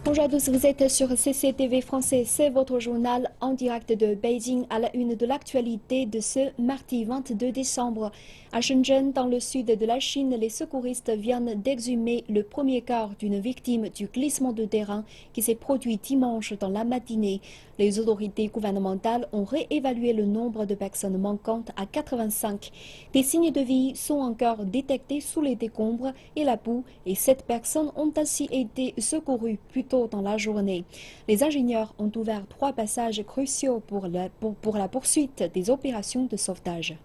Bonjour à tous, vous êtes sur CCTV français, c'est votre journal en direct de Beijing à la une de l'actualité de ce mardi 22 décembre. À Shenzhen, dans le sud de la Chine, les secouristes viennent d'exhumer le premier corps d'une victime du glissement de terrain qui s'est produit dimanche dans la matinée. Les autorités gouvernementales ont réévalué le nombre de personnes manquantes à 85. Des signes de vie sont encore détectés sous les décombres et la boue et 7 personnes ont ainsi été secourues plus tôt dans la journée. Les ingénieurs ont ouvert 3 passages cruciaux pour la poursuite des opérations de sauvetage.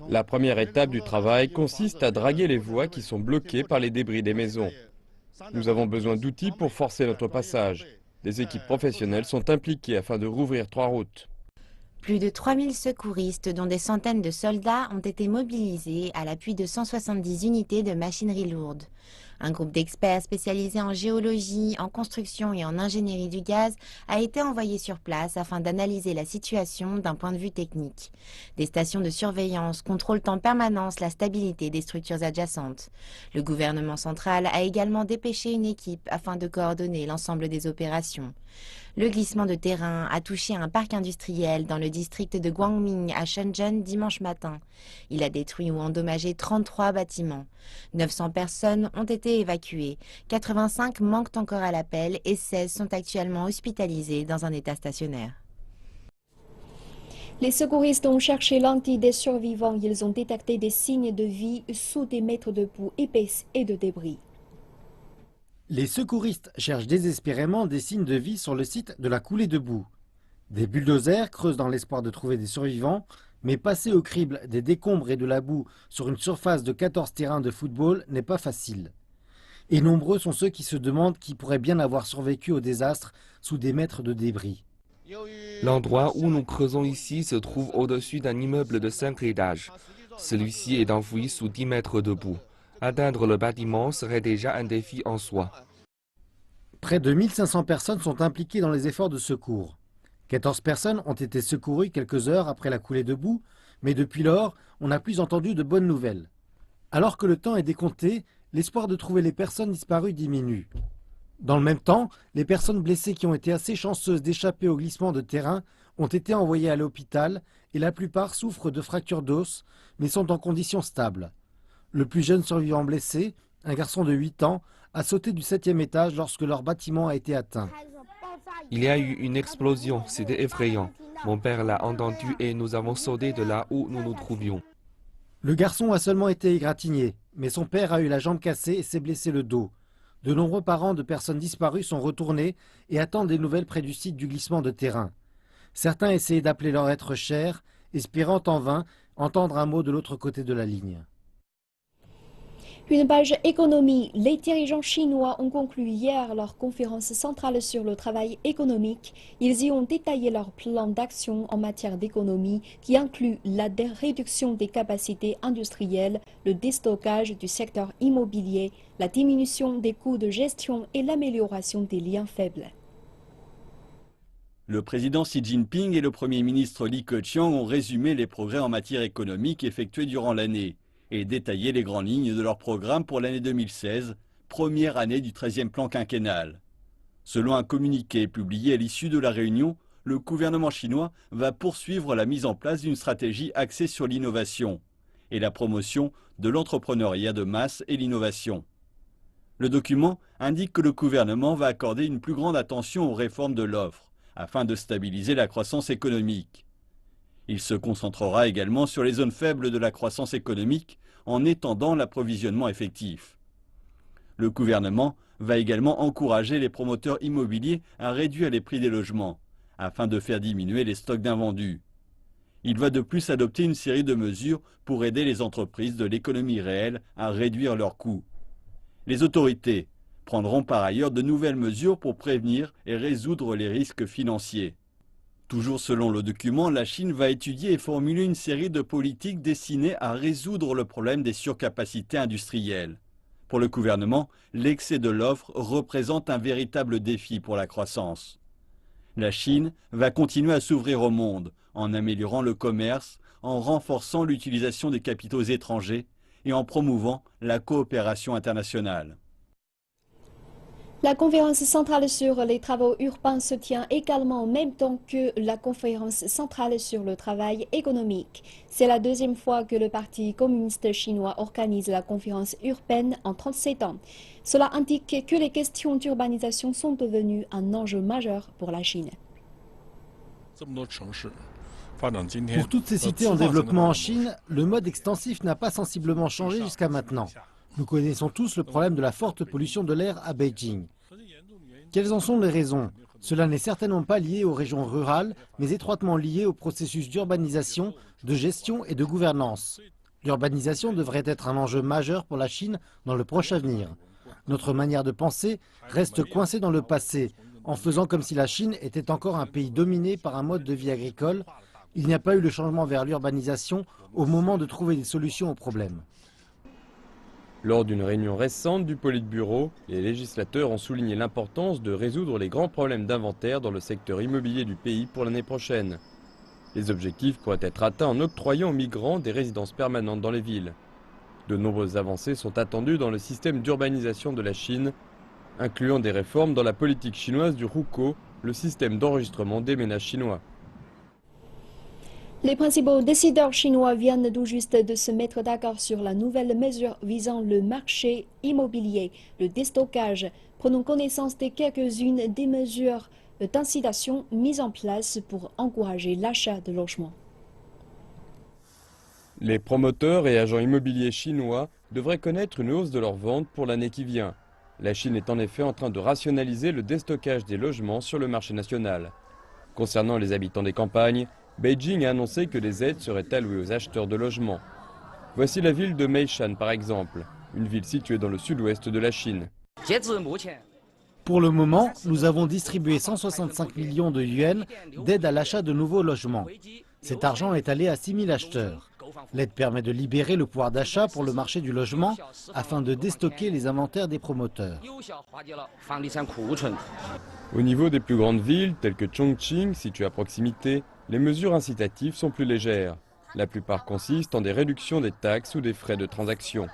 La première étape du travail consiste à draguer les voies qui sont bloquées par les débris des maisons. Nous avons besoin d'outils pour forcer notre passage. Des équipes professionnelles sont impliquées afin de rouvrir 3 routes. Plus de 3000 secouristes, dont des centaines de soldats, ont été mobilisés à l'appui de 170 unités de machinerie lourde. Un groupe d'experts spécialisés en géologie, en construction et en ingénierie du gaz a été envoyé sur place afin d'analyser la situation d'un point de vue technique. Des stations de surveillance contrôlent en permanence la stabilité des structures adjacentes. Le gouvernement central a également dépêché une équipe afin de coordonner l'ensemble des opérations. Le glissement de terrain a touché un parc industriel dans le district de Guangming à Shenzhen dimanche matin. Il a détruit ou endommagé 33 bâtiments. 900 personnes ont été évacuées. 85 manquent encore à l'appel et 16 sont actuellement hospitalisées dans un état stationnaire. Les secouristes ont cherché l'anti des survivants. Ils ont détecté des signes de vie sous des mètres de boue épaisse et de débris. Les secouristes cherchent désespérément des signes de vie sur le site de la coulée de boue. Des bulldozers creusent dans l'espoir de trouver des survivants, mais passer au crible des décombres et de la boue sur une surface de 14 terrains de football n'est pas facile. Et nombreux sont ceux qui se demandent qui pourraient bien avoir survécu au désastre sous des mètres de débris. L'endroit où nous creusons ici se trouve au-dessus d'un immeuble de 5 étages. Celui-ci est enfoui sous 10 mètres de boue. Atteindre le bâtiment serait déjà un défi en soi. Près de 1500 personnes sont impliquées dans les efforts de secours. 14 personnes ont été secourues quelques heures après la coulée de boue, mais depuis lors, on n'a plus entendu de bonnes nouvelles. Alors que le temps est décompté, l'espoir de trouver les personnes disparues diminue. Dans le même temps, les personnes blessées qui ont été assez chanceuses d'échapper au glissement de terrain ont été envoyées à l'hôpital et la plupart souffrent de fractures d'os, mais sont en condition stable. Le plus jeune survivant blessé, un garçon de 8 ans, a sauté du 7e étage lorsque leur bâtiment a été atteint. Il y a eu une explosion, c'était effrayant. Mon père l'a entendu et nous avons sauté de là où nous nous trouvions. Le garçon a seulement été égratigné, mais son père a eu la jambe cassée et s'est blessé le dos. De nombreux parents de personnes disparues sont retournés et attendent des nouvelles près du site du glissement de terrain. Certains essayaient d'appeler leur être cher, espérant en vain entendre un mot de l'autre côté de la ligne. Une page économie. Les dirigeants chinois ont conclu hier leur conférence centrale sur le travail économique. Ils y ont détaillé leur plan d'action en matière d'économie qui inclut la réduction des capacités industrielles, le déstockage du secteur immobilier, la diminution des coûts de gestion et l'amélioration des liens faibles. Le président Xi Jinping et le premier ministre Li Keqiang ont résumé les progrès en matière économique effectués durant l'année et détaillé les grandes lignes de leur programme pour l'année 2016, première année du 13e plan quinquennal. Selon un communiqué publié à l'issue de la réunion, le gouvernement chinois va poursuivre la mise en place d'une stratégie axée sur l'innovation et la promotion de l'entrepreneuriat de masse et l'innovation. Le document indique que le gouvernement va accorder une plus grande attention aux réformes de l'offre afin de stabiliser la croissance économique. Il se concentrera également sur les zones faibles de la croissance économique en étendant l'approvisionnement effectif. Le gouvernement va également encourager les promoteurs immobiliers à réduire les prix des logements afin de faire diminuer les stocks d'invendus. Il va de plus adopter une série de mesures pour aider les entreprises de l'économie réelle à réduire leurs coûts. Les autorités prendront par ailleurs de nouvelles mesures pour prévenir et résoudre les risques financiers. Toujours selon le document, la Chine va étudier et formuler une série de politiques destinées à résoudre le problème des surcapacités industrielles. Pour le gouvernement, l'excès de l'offre représente un véritable défi pour la croissance. La Chine va continuer à s'ouvrir au monde en améliorant le commerce, en renforçant l'utilisation des capitaux étrangers et en promouvant la coopération internationale. La conférence centrale sur les travaux urbains se tient également en même temps que la conférence centrale sur le travail économique. C'est la deuxième fois que le Parti communiste chinois organise la conférence urbaine en 37 ans. Cela indique que les questions d'urbanisation sont devenues un enjeu majeur pour la Chine. Pour toutes ces cités en développement en Chine, le mode extensif n'a pas sensiblement changé jusqu'à maintenant. Nous connaissons tous le problème de la forte pollution de l'air à Beijing. Quelles en sont les raisons? Cela n'est certainement pas lié aux régions rurales, mais étroitement lié au processus d'urbanisation, de gestion et de gouvernance. L'urbanisation devrait être un enjeu majeur pour la Chine dans le proche avenir. Notre manière de penser reste coincée dans le passé, en faisant comme si la Chine était encore un pays dominé par un mode de vie agricole. Il n'y a pas eu le changement vers l'urbanisation au moment de trouver des solutions aux problèmes. Lors d'une réunion récente du Politburo, les législateurs ont souligné l'importance de résoudre les grands problèmes d'inventaire dans le secteur immobilier du pays pour l'année prochaine. Les objectifs pourraient être atteints en octroyant aux migrants des résidences permanentes dans les villes. De nombreuses avancées sont attendues dans le système d'urbanisation de la Chine, incluant des réformes dans la politique chinoise du Hukou, le système d'enregistrement des ménages chinois. Les principaux décideurs chinois viennent tout juste de se mettre d'accord sur la nouvelle mesure visant le marché immobilier, le déstockage. Prenons connaissance de quelques-unes des mesures d'incitation mises en place pour encourager l'achat de logements. Les promoteurs et agents immobiliers chinois devraient connaître une hausse de leurs ventes pour l'année qui vient. La Chine est en effet en train de rationaliser le déstockage des logements sur le marché national. Concernant les habitants des campagnes, Beijing a annoncé que des aides seraient allouées aux acheteurs de logements. Voici la ville de Meishan par exemple, une ville située dans le sud-ouest de la Chine. Pour le moment, nous avons distribué 165 millions de yuans d'aide à l'achat de nouveaux logements. Cet argent est allé à 6 000 acheteurs. L'aide permet de libérer le pouvoir d'achat pour le marché du logement afin de déstocker les inventaires des promoteurs. Au niveau des plus grandes villes, telles que Chongqing, située à proximité, les mesures incitatives sont plus légères. La plupart consistent en des réductions des taxes ou des frais de transaction.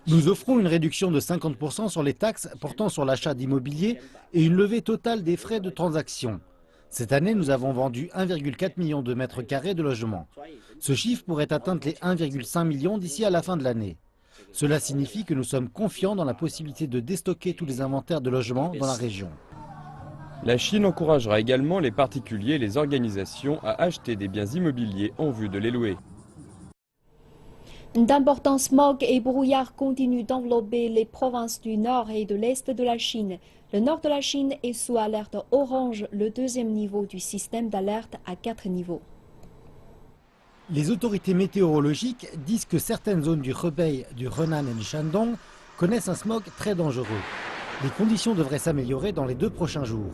Nous offrons une réduction de 50% sur les taxes portant sur l'achat d'immobilier et une levée totale des frais de transaction. Cette année, nous avons vendu 1,4 million de mètres carrés de logements. Ce chiffre pourrait atteindre les 1,5 million d'ici à la fin de l'année. Cela signifie que nous sommes confiants dans la possibilité de déstocker tous les inventaires de logements dans la région. La Chine encouragera également les particuliers et les organisations à acheter des biens immobiliers en vue de les louer. D'importants smogs et brouillards continuent d'envelopper les provinces du nord et de l'est de la Chine. Le nord de la Chine est sous alerte orange, le deuxième niveau du système d'alerte à 4 niveaux. Les autorités météorologiques disent que certaines zones du Hebei, du Henan et du Shandong connaissent un smog très dangereux. Les conditions devraient s'améliorer dans les 2 prochains jours.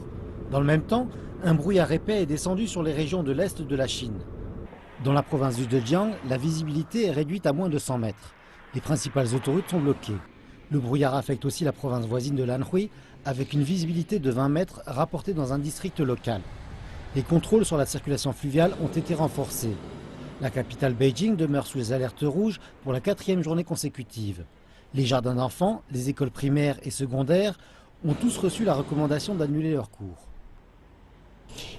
Dans le même temps, un brouillard épais est descendu sur les régions de l'est de la Chine. Dans la province du Zhejiang, la visibilité est réduite à moins de 100 mètres. Les principales autoroutes sont bloquées. Le brouillard affecte aussi la province voisine de l'Anhui, avec une visibilité de 20 mètres rapportée dans un district local. Les contrôles sur la circulation fluviale ont été renforcés. La capitale Beijing demeure sous les alertes rouges pour la 4e journée consécutive. Les jardins d'enfants, les écoles primaires et secondaires ont tous reçu la recommandation d'annuler leurs cours.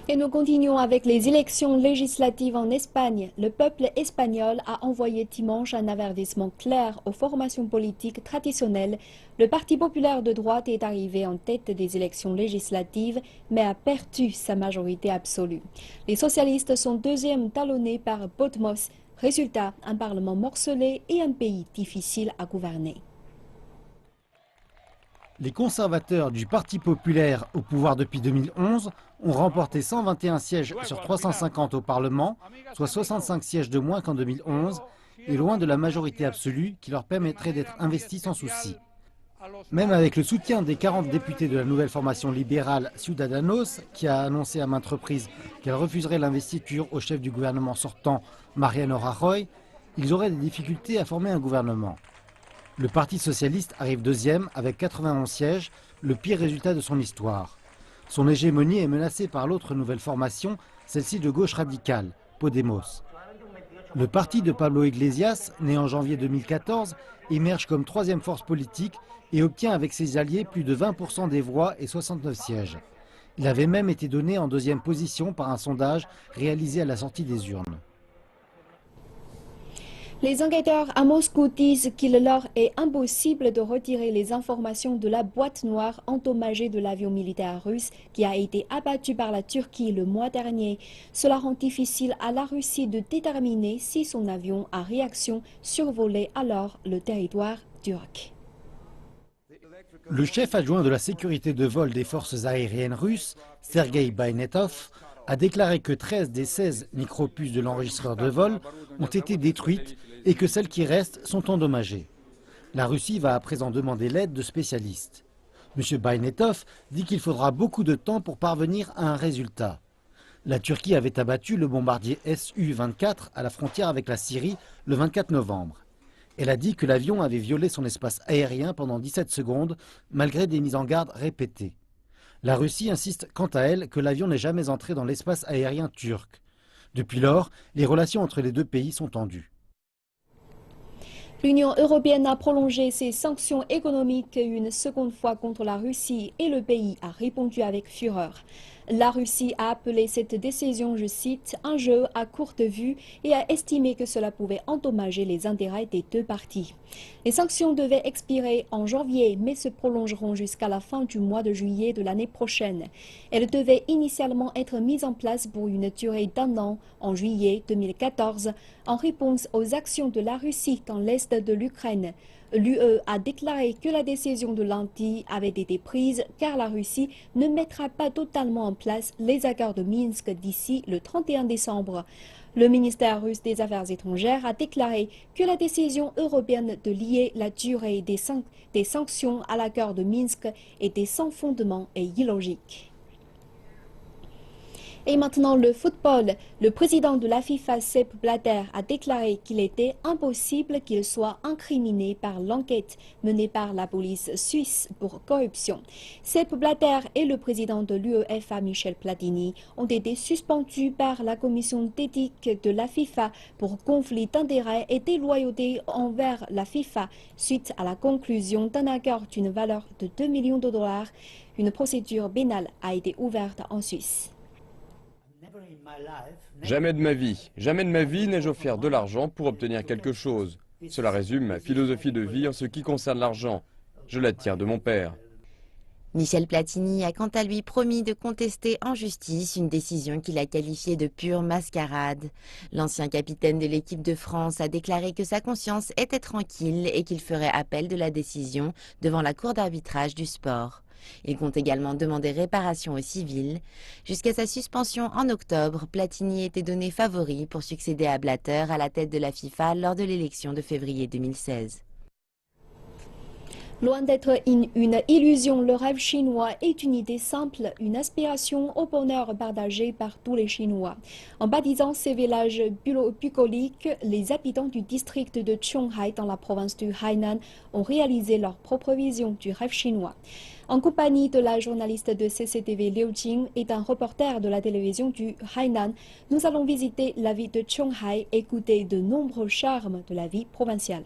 Et nous continuons avec les élections législatives en Espagne. Le peuple espagnol a envoyé dimanche un avertissement clair aux formations politiques traditionnelles. Le Parti populaire de droite est arrivé en tête des élections législatives, mais a perdu sa majorité absolue. Les socialistes sont deuxièmes, talonnés par Podemos. Résultat, un parlement morcelé et un pays difficile à gouverner. Les conservateurs du Parti populaire au pouvoir depuis 2011 ont remporté 121 sièges sur 350 au Parlement, soit 65 sièges de moins qu'en 2011, et loin de la majorité absolue qui leur permettrait d'être investis sans souci. Même avec le soutien des 40 députés de la nouvelle formation libérale Ciudadanos, qui a annoncé à maintes reprises qu'elle refuserait l'investiture au chef du gouvernement sortant, Mariano Rajoy, ils auraient des difficultés à former un gouvernement. Le Parti socialiste arrive deuxième avec 91 sièges, le pire résultat de son histoire. Son hégémonie est menacée par l'autre nouvelle formation, celle-ci de gauche radicale, Podemos. Le parti de Pablo Iglesias, né en janvier 2014, émerge comme troisième force politique et obtient avec ses alliés plus de 20% des voix et 69 sièges. Il avait même été donné en deuxième position par un sondage réalisé à la sortie des urnes. Les enquêteurs à Moscou disent qu'il leur est impossible de retirer les informations de la boîte noire endommagée de l'avion militaire russe qui a été abattu par la Turquie le mois dernier. Cela rend difficile à la Russie de déterminer si son avion à réaction survolait alors le territoire turc. Le chef adjoint de la sécurité de vol des forces aériennes russes, Sergei Bainetov, a déclaré que 13 des 16 micropuces de l'enregistreur de vol ont été détruites et que celles qui restent sont endommagées. La Russie va à présent demander l'aide de spécialistes. M. Bainetov dit qu'il faudra beaucoup de temps pour parvenir à un résultat. La Turquie avait abattu le bombardier Su-24 à la frontière avec la Syrie le 24 novembre. Elle a dit que l'avion avait violé son espace aérien pendant 17 secondes, malgré des mises en garde répétées. La Russie insiste quant à elle que l'avion n'est jamais entré dans l'espace aérien turc. Depuis lors, les relations entre les deux pays sont tendues. L'Union européenne a prolongé ses sanctions économiques une seconde fois contre la Russie et le pays a répondu avec fureur. La Russie a appelé cette décision, je cite, un jeu à courte vue et a estimé que cela pouvait endommager les intérêts des deux parties. Les sanctions devaient expirer en janvier mais se prolongeront jusqu'à la fin du mois de juillet de l'année prochaine. Elles devaient initialement être mises en place pour une durée d'1 an en juillet 2014 en réponse aux actions de la Russie dans l'est de l'Ukraine. L'UE a déclaré que la décision de lundi avait été prise car la Russie ne mettra pas totalement en place les accords de Minsk d'ici le 31 décembre. Le ministère russe des Affaires étrangères a déclaré que la décision européenne de lier la durée des sanctions à l'accord de Minsk était sans fondement et illogique. Et maintenant le football. Le président de la FIFA, Sepp Blatter, a déclaré qu'il était impossible qu'il soit incriminé par l'enquête menée par la police suisse pour corruption. Sepp Blatter et le président de l'UEFA, Michel Platini, ont été suspendus par la commission d'éthique de la FIFA pour conflit d'intérêts et déloyauté envers la FIFA suite à la conclusion d'un accord d'une valeur de 2 millions de dollars. Une procédure pénale a été ouverte en Suisse. Jamais de ma vie n'ai-je offert de l'argent pour obtenir quelque chose. Cela résume ma philosophie de vie en ce qui concerne l'argent. Je la tiens de mon père. Michel Platini a quant à lui promis de contester en justice une décision qu'il a qualifiée de pure mascarade. L'ancien capitaine de l'équipe de France a déclaré que sa conscience était tranquille et qu'il ferait appel de la décision devant la cour d'arbitrage du sport. Il compte également demander réparation aux civils. Jusqu'à sa suspension en octobre, Platini était donné favori pour succéder à Blatter à la tête de la FIFA lors de l'élection de février 2016. Loin d'être une illusion, le rêve chinois est une idée simple, une aspiration au bonheur partagé par tous les Chinois. En baptisant ces villages bucoliques, les habitants du district de Qionghai dans la province du Hainan ont réalisé leur propre vision du rêve chinois. En compagnie de la journaliste de CCTV Liu Jing et d'un reporter de la télévision du Hainan, nous allons visiter la ville de Qionghai et goûter de nombreux charmes de la vie provinciale.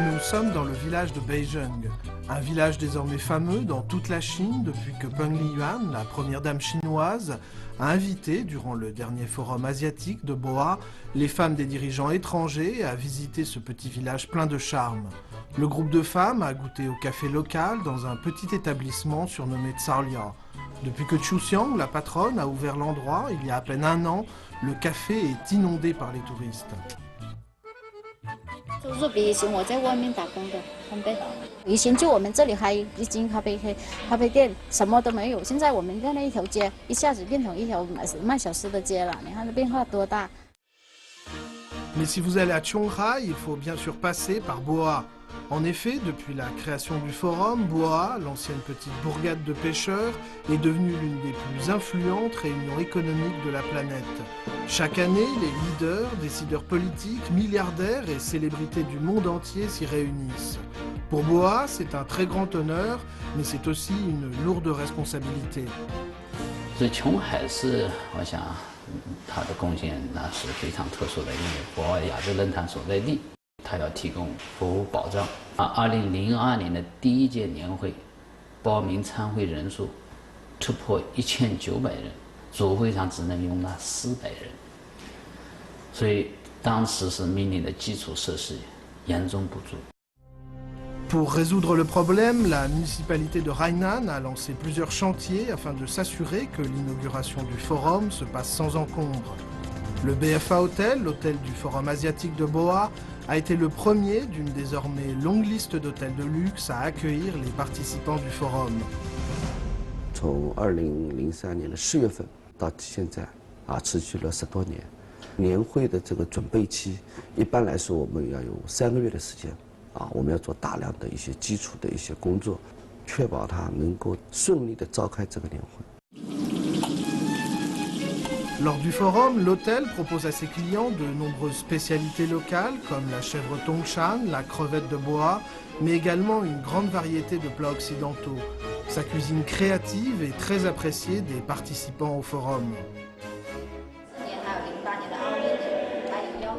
Nous sommes dans le village de Beizheng, un village désormais fameux dans toute la Chine depuis que Peng Liyuan, la première dame chinoise, a invité, durant le dernier forum asiatique de Boa, les femmes des dirigeants étrangers à visiter ce petit village plein de charme. Le groupe de femmes a goûté au café local dans un petit établissement surnommé Tsaolia. Depuis que Chu Xiang, la patronne, a ouvert l'endroit, il y a à peine 1 an, le café est inondé par les touristes. 就是比以前我在外面打工的很倍。以前就我们这里还一间咖啡店，什么都没有。现在我们在那一条街一下子变成一条卖小吃的街了，你看这变化多大。Mais si vous allez à Qionghai, il faut bien sûr passer par Boa. En effet, depuis la création du forum, Boa, l'ancienne petite bourgade de pêcheurs, est devenue l'une des plus influentes réunions économiques de la planète. Chaque année, les leaders, décideurs politiques, milliardaires et célébrités du monde entier s'y réunissent. Pour Boa, c'est un très grand honneur, mais c'est aussi une lourde responsabilité. 它的贡献那是非常特殊的，因为博鳌亚洲论坛所在地，它要提供服务保障。2002年的第一届年会，报名参会人数突破1900人，主会上只能容纳400人，所以当时是面临的基础设施严重不足。 Pour résoudre le problème, la municipalité de Hainan a lancé plusieurs chantiers afin de s'assurer que l'inauguration du forum se passe sans encombre. Le BFA Hotel, l'hôtel du Forum asiatique de Boa, a été le premier d'une désormais longue liste d'hôtels de luxe à accueillir les participants du forum. 从2003年的4月份到现在持续了10多年。年会的这个准备期，一般来说我们要有3个月的时间。 我们要做大量的一些基础的一些工作，确保它能够顺利地召开这个年会。 Lors du forum, l'hôtel propose à ses clients de nombreuses spécialités locales comme la chèvre Tongshan, la crevette de Boa, mais également une grande variété de plats occidentaux. Sa cuisine créative est très appréciée des participants au forum.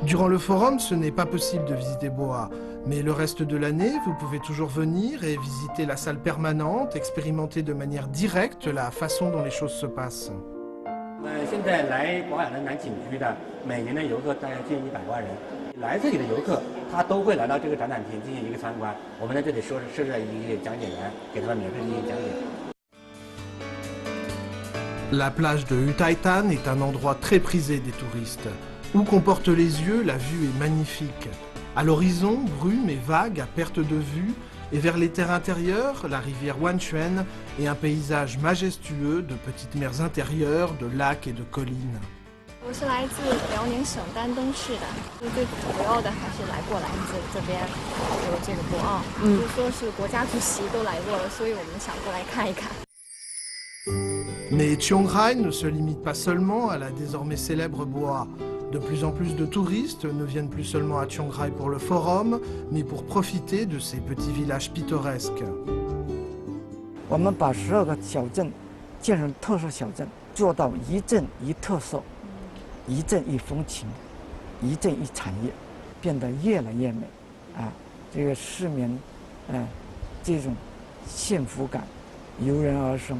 Durant le forum, ce n'est pas possible de visiter Boa. Mais le reste de l'année, vous pouvez toujours venir et visiter la salle permanente, expérimenter de manière directe la façon dont les choses se passent. La plage de Hutaitan est un endroit très prisé des touristes. Où qu'on porte les yeux, la vue est magnifique. À l'horizon, brume et vagues à perte de vue, et vers les terres intérieures, la rivière Wanchuan et un paysage majestueux de petites mers intérieures, de lacs et de collines. 我是来自辽宁省丹东市的，最主要的还是来过来这边有这个博鳌，就说是国家主席都来过了，所以我们想过来看一看。 Mais Chiang Rai ne se limite pas seulement à la désormais célèbre Boa. De plus en plus de touristes ne viennent plus seulement à Chiang Rai pour le forum, mais pour profiter de ces petits villages pittoresques. 我们把12个小镇建成特色小镇，做到一镇一特色，一镇一风情，一镇一产业，变得越来越美。这个市民，这种幸福感油然而生。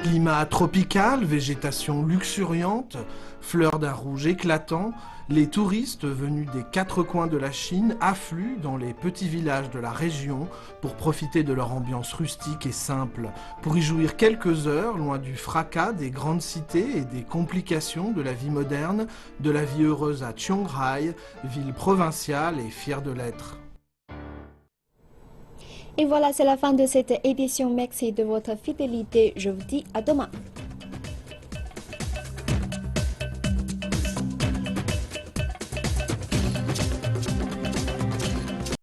Climat tropical, végétation luxuriante, fleurs d'un rouge éclatant, les touristes venus des 4 coins de la Chine affluent dans les petits villages de la région pour profiter de leur ambiance rustique et simple, pour y jouir quelques heures loin du fracas des grandes cités et des complications de la vie moderne, de la vie heureuse à Chiang Rai, ville provinciale et fière de l'être. Et voilà, c'est la fin de cette édition. Merci de votre fidélité. Je vous dis à demain.